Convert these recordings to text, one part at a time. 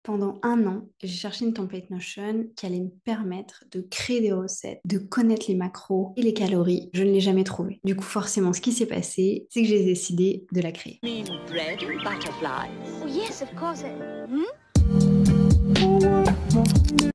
Pendant un an, j'ai cherché une template Notion qui allait me permettre de créer des recettes, de connaître les macros et les calories. Je ne l'ai jamais trouvée. Du coup, forcément, ce qui s'est passé, c'est que j'ai décidé de la créer. Mean bread and butterflies. Oh, yes, of course. Hmm?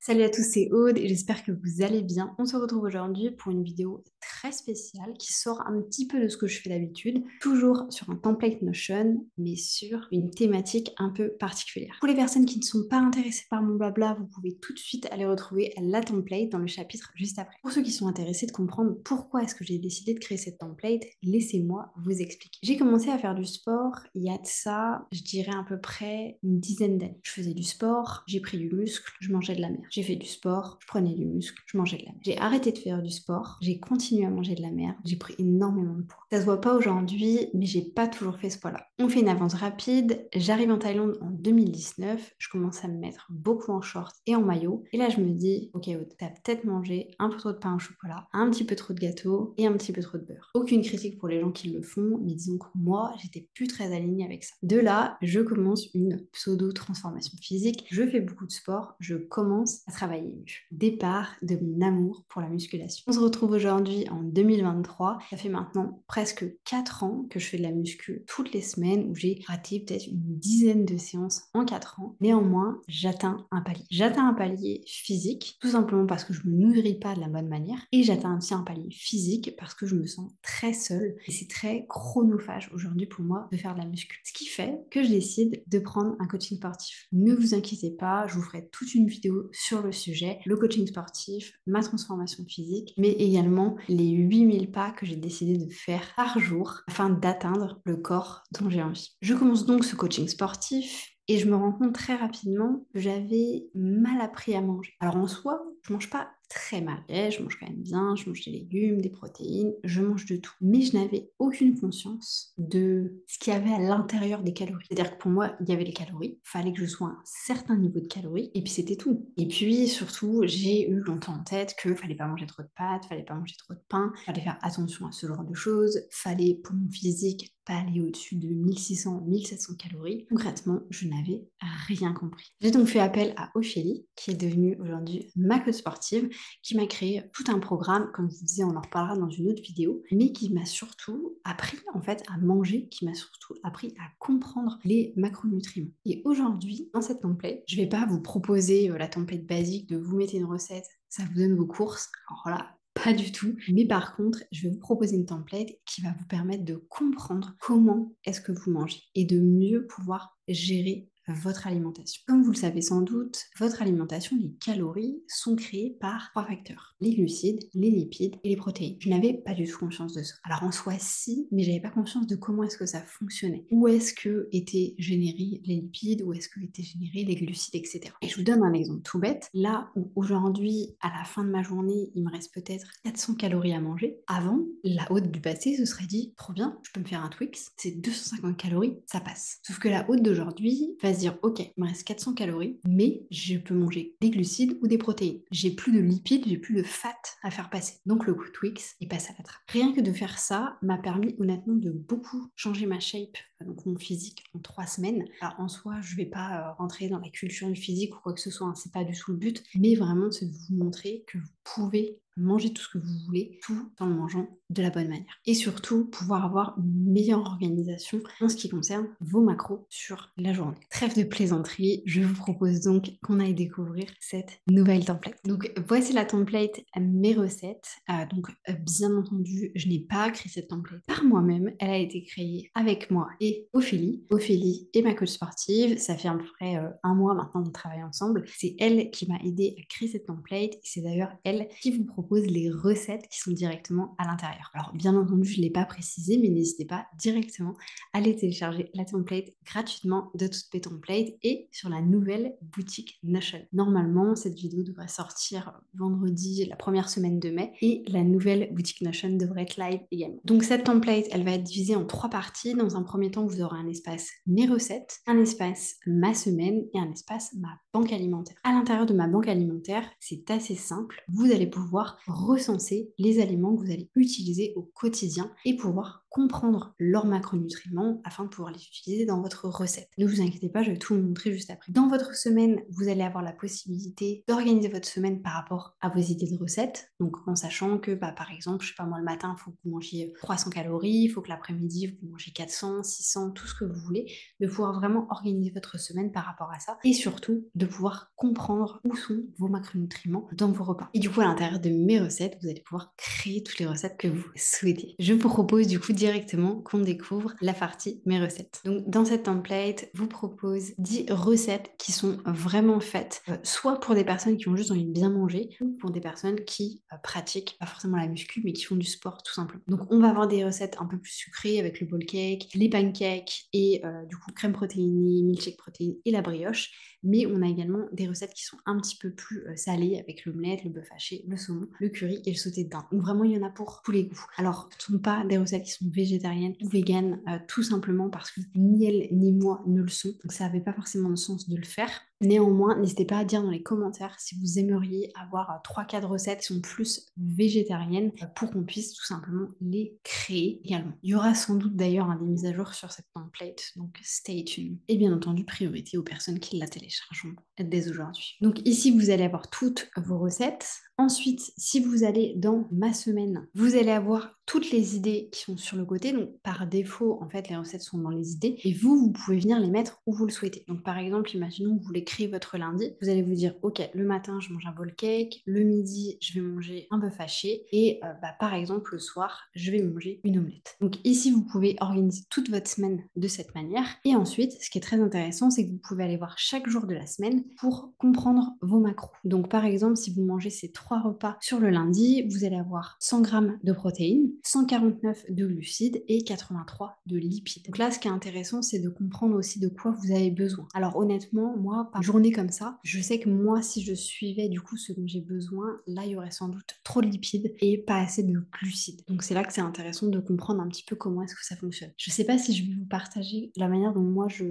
Salut à tous, c'est Aude et j'espère que vous allez bien. On se retrouve aujourd'hui pour une vidéo très spéciale qui sort un petit peu de ce que je fais d'habitude, toujours sur un template Notion, mais sur une thématique un peu particulière. Pour les personnes qui ne sont pas intéressées par mon blabla, vous pouvez tout de suite aller retrouver la template dans le chapitre juste après. Pour ceux qui sont intéressés de comprendre pourquoi est-ce que j'ai décidé de créer cette template, laissez-moi vous expliquer. J'ai commencé à faire du sport il y a de ça, je dirais à peu près une dizaine d'années. Je faisais du sport, j'ai pris du muscle, je mangeais de la merde. J'ai fait du sport, je prenais du muscle, je mangeais de la merde. J'ai arrêté de faire du sport, j'ai continué à manger de la merde, j'ai pris énormément de poids. Ça se voit pas aujourd'hui, mais j'ai pas toujours fait ce poids-là. On fait une avance rapide, j'arrive en Thaïlande en 2019, je commence à me mettre beaucoup en short et en maillot, et là je me dis, ok Aude, t'as peut-être mangé un peu trop de pain au chocolat, un petit peu trop de gâteau et un petit peu trop de beurre. Aucune critique pour les gens qui le font, mais disons que moi, j'étais plus très alignée avec ça. De là, je commence une pseudo-transformation physique, je fais beaucoup de sport, je commence à travailler mieux. Départ de mon amour pour la musculation. On se retrouve aujourd'hui en 2023. Ça fait maintenant presque 4 ans que je fais de la muscu toutes les semaines où j'ai raté peut-être une dizaine de séances en 4 ans. Néanmoins, j'atteins un palier. J'atteins un palier physique, tout simplement parce que je me nourris pas de la bonne manière. Et j'atteins aussi un palier physique parce que je me sens très seule. Et c'est très chronophage aujourd'hui pour moi de faire de la muscu. Ce qui fait que je décide de prendre un coaching sportif. Ne vous inquiétez pas, je vous ferai toute une vidéo sur le sujet, le coaching sportif, ma transformation physique, mais également les 8000 pas que j'ai décidé de faire par jour afin d'atteindre le corps dont j'ai envie. Je commence donc ce coaching sportif et je me rends compte très rapidement que j'avais mal appris à manger. Alors en soi, je mange pas très mal. Je mange quand même bien, je mange des légumes, des protéines, je mange de tout. Mais je n'avais aucune conscience de ce qu'il y avait à l'intérieur des calories. C'est-à-dire que pour moi, il y avait les calories, fallait que je sois à un certain niveau de calories, et puis c'était tout. Et puis surtout, j'ai eu longtemps en tête que fallait pas manger trop de pâtes, fallait pas manger trop de pain, fallait faire attention à ce genre de choses, fallait pour mon physique pas aller au-dessus de 1600-1700 calories. Concrètement, je n'avais rien compris. J'ai donc fait appel à Ophélie, qui est devenue aujourd'hui ma coach sportive, qui m'a créé tout un programme, comme je vous disais, on en reparlera dans une autre vidéo, mais qui m'a surtout appris en fait à manger, qui mm'a surtout appris à comprendre les macronutriments. Et aujourd'hui, dans cette template, je vais pas vous proposer la template basique de vous mettez une recette, ça vous donne vos courses. Alors là, pas du tout. Mais par contre, je vais vous proposer une template qui va vous permettre de comprendre comment est-ce que vous mangez et de mieux pouvoir gérer votre alimentation. Comme vous le savez sans doute, votre alimentation, les calories sont créées par 3 facteurs: les glucides, les lipides et les protéines. Je n'avais pas du tout conscience de ça. Alors en soi, si, mais j'avais pas conscience de comment est-ce que ça fonctionnait. Où est-ce que étaient générés les lipides, où est-ce que étaient générés les glucides, etc. Et je vous donne un exemple tout bête. Là où aujourd'hui, à la fin de ma journée, il me reste peut-être 400 calories à manger, avant, la haute du passé se serait dit, trop bien, je peux me faire un Twix, c'est 250 calories, ça passe. Sauf que la haute d'aujourd'hui va se dire, ok, il me reste 400 calories, mais je peux manger des glucides ou des protéines. J'ai plus de lipides, j'ai plus de fat à faire passer. Donc le Twix, il passe à la trappe. Rien que de faire ça m'a permis honnêtement de beaucoup changer ma shape, donc mon physique, en 3 semaines. Alors en soi, je vais pas rentrer dans la culture du physique ou quoi que ce soit, hein, c'est pas du tout le but, mais vraiment c'est de vous montrer que vous pouvez manger tout ce que vous voulez, tout en le mangeant de la bonne manière. Et surtout, pouvoir avoir une meilleure organisation en ce qui concerne vos macros sur la journée. Trêve de plaisanterie, je vous propose donc qu'on aille découvrir cette nouvelle template. Donc voici la template, mes recettes. Bien entendu, je n'ai pas créé cette template par moi-même, elle a été créée avec moi et Ophélie. Ophélie est ma coach sportive, ça fait à peu près un mois maintenant qu'on travaille ensemble. C'est elle qui m'a aidé à créer cette template et c'est d'ailleurs elle qui vous propose les recettes qui sont directement à l'intérieur. Alors bien entendu, je ne l'ai pas précisé, mais n'hésitez pas directement à aller télécharger la template gratuitement de toutes mes templates et sur la nouvelle boutique Notion. Normalement, cette vidéo devrait sortir vendredi, la première semaine de mai, et la nouvelle boutique Notion devrait être live également. Donc cette template, elle va être divisée en 3 parties. Dans un premier temps, vous aurez un espace mes recettes, un espace ma semaine et un espace ma banque alimentaire. À l'intérieur de ma banque alimentaire, c'est assez simple. Vous allez pouvoir pouvoir recenser les aliments que vous allez utiliser au quotidien et pouvoir comprendre leurs macronutriments afin de pouvoir les utiliser dans votre recette. Ne vous inquiétez pas, je vais tout vous montrer juste après. Dans votre semaine, vous allez avoir la possibilité d'organiser votre semaine par rapport à vos idées de recettes. Donc en sachant que par exemple, je sais pas moi, le matin, il faut que vous mangiez 300 calories, il faut que l'après-midi, vous mangez 400, 600, tout ce que vous voulez, de pouvoir vraiment organiser votre semaine par rapport à ça et surtout de pouvoir comprendre où sont vos macronutriments dans vos repas. Et du coup, à l'intérieur de mes recettes, vous allez pouvoir créer toutes les recettes que vous souhaitez. Je vous propose du coup directement qu'on découvre la partie mes recettes. Donc dans cette template, je vous propose 10 recettes qui sont vraiment faites soit pour des personnes qui ont juste envie de bien manger ou pour des personnes qui pratiquent pas forcément la muscu mais qui font du sport tout simplement. Donc on va avoir des recettes un peu plus sucrées avec le bowl cake, les pancakes et du coup crème protéinée, milkshake protéine et la brioche, mais on a également des recettes qui sont un petit peu plus salées avec l'omelette, le bœuf haché, le saumon, le curry et le sauté de dinde. Donc vraiment il y en a pour tous les goûts. Alors ce ne sont pas des recettes qui sont végétariennes ou véganes tout simplement parce que ni elles ni moi ne le sont, donc ça n'avait pas forcément de sens de le faire. Néanmoins, n'hésitez pas à dire dans les commentaires si vous aimeriez avoir 3-4 recettes qui sont plus végétariennes pour qu'on puisse tout simplement les créer également. Il y aura sans doute d'ailleurs des mises à jour sur cette template, donc stay tuned. Et bien entendu, priorité aux personnes qui la téléchargeront dès aujourd'hui. Donc ici, vous allez avoir toutes vos recettes. Ensuite, si vous allez dans ma semaine, vous allez avoir toutes les idées qui sont sur le côté. Donc par défaut, en fait, les recettes sont dans les idées et vous pouvez venir les mettre où vous le souhaitez. Donc par exemple, imaginons que vous voulez créer votre lundi. Vous allez vous dire, ok, le matin, je mange un bowl cake. Le midi, je vais manger un bœuf haché. Et par exemple, le soir, je vais manger une omelette. Donc ici, vous pouvez organiser toute votre semaine de cette manière. Et ensuite, ce qui est très intéressant, c'est que vous pouvez aller voir chaque jour de la semaine pour comprendre vos macros. Donc par exemple, si vous mangez ces 3 repas sur le lundi, vous allez avoir 100 g de protéines, 149 de glucides et 83 de lipides. Donc là, ce qui est intéressant, c'est de comprendre aussi de quoi vous avez besoin. Alors honnêtement, moi, par journée comme ça, je sais que moi, si je suivais du coup ce dont j'ai besoin, là, il y aurait sans doute trop de lipides et pas assez de glucides. Donc c'est là que c'est intéressant de comprendre un petit peu comment est-ce que ça fonctionne. Je sais pas si je vais vous partager la manière dont moi je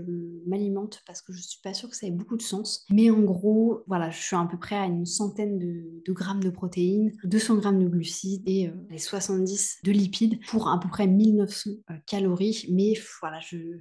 m'alimente parce que je suis pas sûre que ça ait beaucoup de sens, mais en gros, voilà, je suis à peu près à une centaine de grammes de protéines, 200 grammes de glucides et les 70 de lipides pour à peu près 1900 calories. Mais voilà,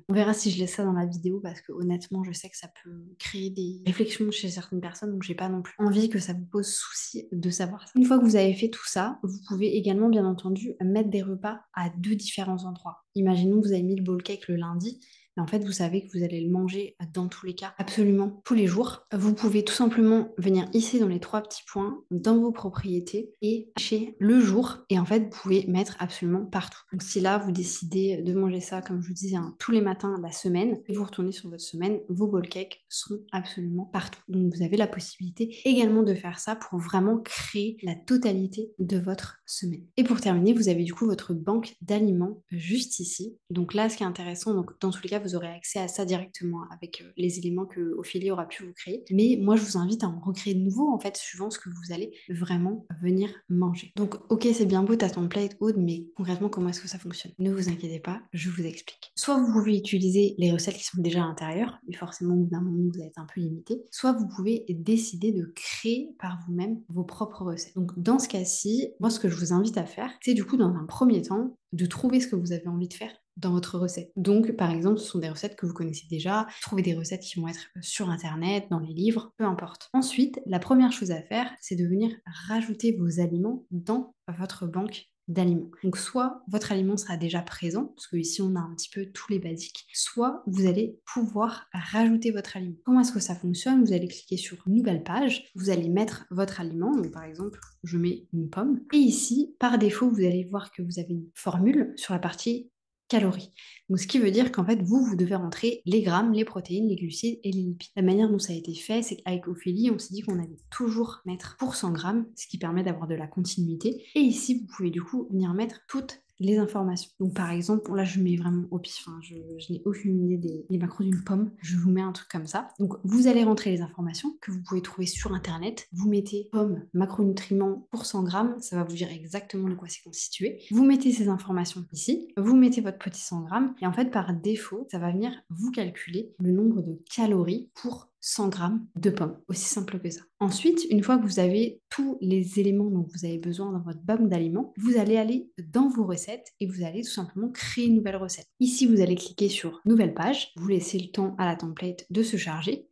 on verra si je laisse ça dans la vidéo parce que honnêtement, je sais que ça peut créer des réflexions chez certaines personnes, donc j'ai pas non plus envie que ça vous pose souci de savoir ça. Une fois que vous avez fait tout ça, vous pouvez également, bien entendu, mettre des repas à 2 différents endroits. Imaginons que vous avez mis le bowl cake le lundi. Mais en fait, vous savez que vous allez le manger dans tous les cas, absolument tous les jours. Vous pouvez tout simplement venir ici dans les 3 petits points, dans vos propriétés, et chez le jour. Et en fait, vous pouvez mettre absolument partout. Donc si là, vous décidez de manger ça, comme je vous disais, tous les matins la semaine, et vous retournez sur votre semaine, vos bowl cakes sont absolument partout. Donc vous avez la possibilité également de faire ça pour vraiment créer la totalité de votre semaine. Et pour terminer, vous avez du coup votre banque d'aliments juste ici. Donc là, ce qui est intéressant, donc dans tous les cas, vous aurez accès à ça directement avec les éléments que Ophélie aura pu vous créer. Mais moi, je vous invite à en recréer de nouveaux, en fait, suivant ce que vous allez vraiment venir manger. Donc, ok, c'est bien beau ta template, Aude, mais concrètement, comment est-ce que ça fonctionne? Ne vous inquiétez pas, je vous explique. Soit vous pouvez utiliser les recettes qui sont déjà à l'intérieur, mais forcément, au bout d'un moment, vous allez être un peu limité. Soit vous pouvez décider de créer par vous-même vos propres recettes. Donc, dans ce cas-ci, moi, ce que je vous invite à faire, c'est du coup, dans un premier temps, de trouver ce que vous avez envie de faire dans votre recette. Donc, par exemple, ce sont des recettes que vous connaissez déjà. Trouvez des recettes qui vont être sur Internet, dans les livres, peu importe. Ensuite, la première chose à faire, c'est de venir rajouter vos aliments dans votre banque d'aliments. Donc soit votre aliment sera déjà présent, parce que ici on a un petit peu tous les basiques, soit vous allez pouvoir rajouter votre aliment. Comment est-ce que ça fonctionne? Vous allez cliquer sur nouvelle page, vous allez mettre votre aliment, donc par exemple je mets une pomme, et ici par défaut vous allez voir que vous avez une formule sur la partie calories. Donc, ce qui veut dire qu'en fait, vous devez rentrer les grammes, les protéines, les glucides et les lipides. La manière dont ça a été fait, c'est qu'avec Ophélie, on s'est dit qu'on allait toujours mettre pour 100 grammes, ce qui permet d'avoir de la continuité. Et ici, vous pouvez du coup venir mettre toutes les informations. Donc par exemple, là je mets vraiment au pif, hein, je n'ai aucune idée des macros d'une pomme, je vous mets un truc comme ça. Donc vous allez rentrer les informations que vous pouvez trouver sur internet, vous mettez pomme, macronutriments pour 100 grammes, ça va vous dire exactement de quoi c'est constitué. Vous mettez ces informations ici, vous mettez votre petit 100 grammes et en fait par défaut, ça va venir vous calculer le nombre de calories pour 100 g de pommes, aussi simple que ça. Ensuite, une fois que vous avez tous les éléments dont vous avez besoin dans votre banque d'aliments, vous allez aller dans vos recettes et vous allez tout simplement créer une nouvelle recette. Ici, vous allez cliquer sur Nouvelle page, vous laissez le temps à la template de se charger.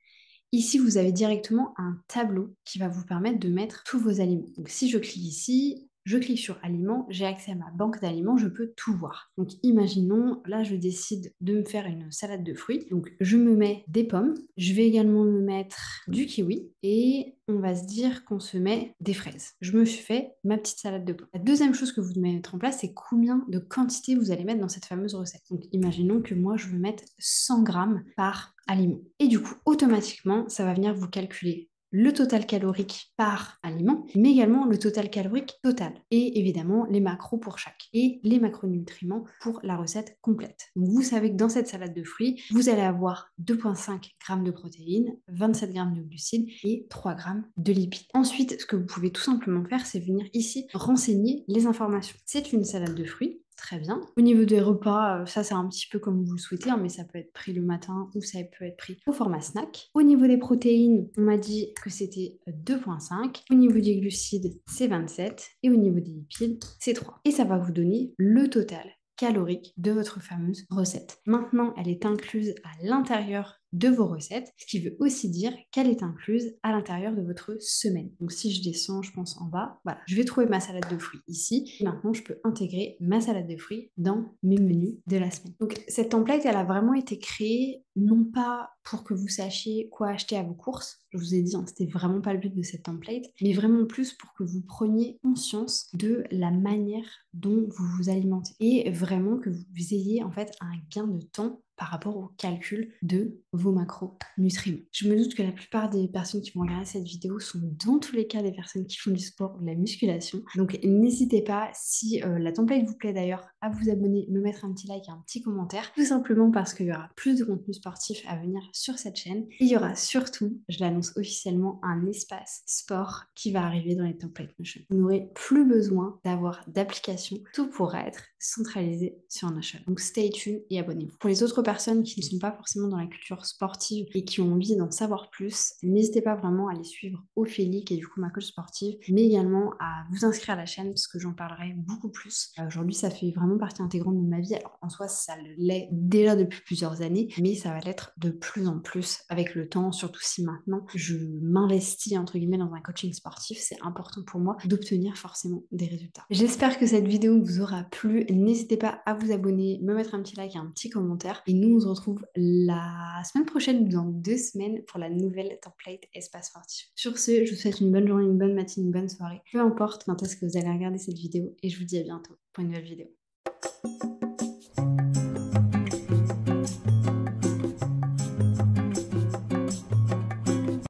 Ici, vous avez directement un tableau qui va vous permettre de mettre tous vos aliments. Donc si je clique ici, je clique sur aliments, j'ai accès à ma banque d'aliments, je peux tout voir. Donc imaginons, là je décide de me faire une salade de fruits. Donc je me mets des pommes, je vais également me mettre du kiwi et on va se dire qu'on se met des fraises. Je me suis fait ma petite salade de pommes. La deuxième chose que vous devez mettre en place, c'est combien de quantité vous allez mettre dans cette fameuse recette. Donc imaginons que moi je veux mettre 100 g par aliment. Et du coup, automatiquement, ça va venir vous calculer le total calorique par aliment, mais également le total calorique total. Et évidemment, les macros pour chaque. Et les macronutriments pour la recette complète. Donc vous savez que dans cette salade de fruits, vous allez avoir 2,5 g de protéines, 27 g de glucides et 3 g de lipides. Ensuite, ce que vous pouvez tout simplement faire, c'est venir ici renseigner les informations. C'est une salade de fruits. Très bien. Au niveau des repas, ça c'est un petit peu comme vous le souhaitez, hein, mais ça peut être pris le matin ou ça peut être pris au format snack. Au niveau des protéines, on m'a dit que c'était 2,5. Au niveau des glucides, c'est 27. Et au niveau des lipides, c'est 3. Et ça va vous donner le total calorique de votre fameuse recette. Maintenant, elle est incluse à l'intérieur de vos recettes, ce qui veut aussi dire qu'elle est incluse à l'intérieur de votre semaine. Donc si je descends, je pense en bas, voilà, je vais trouver ma salade de fruits ici. Et maintenant, je peux intégrer ma salade de fruits dans mes menus de la semaine. Donc cette template, elle a vraiment été créée non pas pour que vous sachiez quoi acheter à vos courses. Je vous ai dit, hein, c'était vraiment pas le but de cette template, mais vraiment plus pour que vous preniez conscience de la manière dont vous vous alimentez et vraiment que vous ayez en fait un gain de temps par rapport au calcul de vos macronutriments. Je me doute que la plupart des personnes qui vont regarder cette vidéo sont dans tous les cas des personnes qui font du sport ou de la musculation. Donc n'hésitez pas, si la template vous plaît d'ailleurs, à vous abonner, me mettre un petit like et un petit commentaire, tout simplement parce qu'il y aura plus de contenu sportif à venir sur cette chaîne. Et il y aura surtout, je l'annonce officiellement, un espace sport qui va arriver dans les templates Notion. Vous n'aurez plus besoin d'avoir d'application, tout pourra être centralisé sur Notion. Donc stay tuned et abonnez-vous. Pour les autres personnes qui ne sont pas forcément dans la culture sportive et qui ont envie d'en savoir plus, n'hésitez pas vraiment à les suivre Ophélie, qui est du coup ma coach sportive, mais également à vous inscrire à la chaîne parce que j'en parlerai beaucoup plus. Aujourd'hui, ça fait vraiment partie intégrante de ma vie. Alors en soi, ça l'est déjà depuis plusieurs années, mais ça va l'être de plus en plus avec le temps, surtout si maintenant je m'investis entre guillemets dans un coaching sportif. C'est important pour moi d'obtenir forcément des résultats. J'espère que cette vidéo vous aura plu. N'hésitez pas à vous abonner, me mettre un petit like et un petit commentaire. Et nous, on se retrouve la semaine prochaine, dans 2 semaines, pour la nouvelle template espace sportif. Sur ce, je vous souhaite une bonne journée, une bonne matinée, une bonne soirée. Peu importe quand est-ce que vous allez regarder cette vidéo. Et je vous dis à bientôt pour une nouvelle vidéo.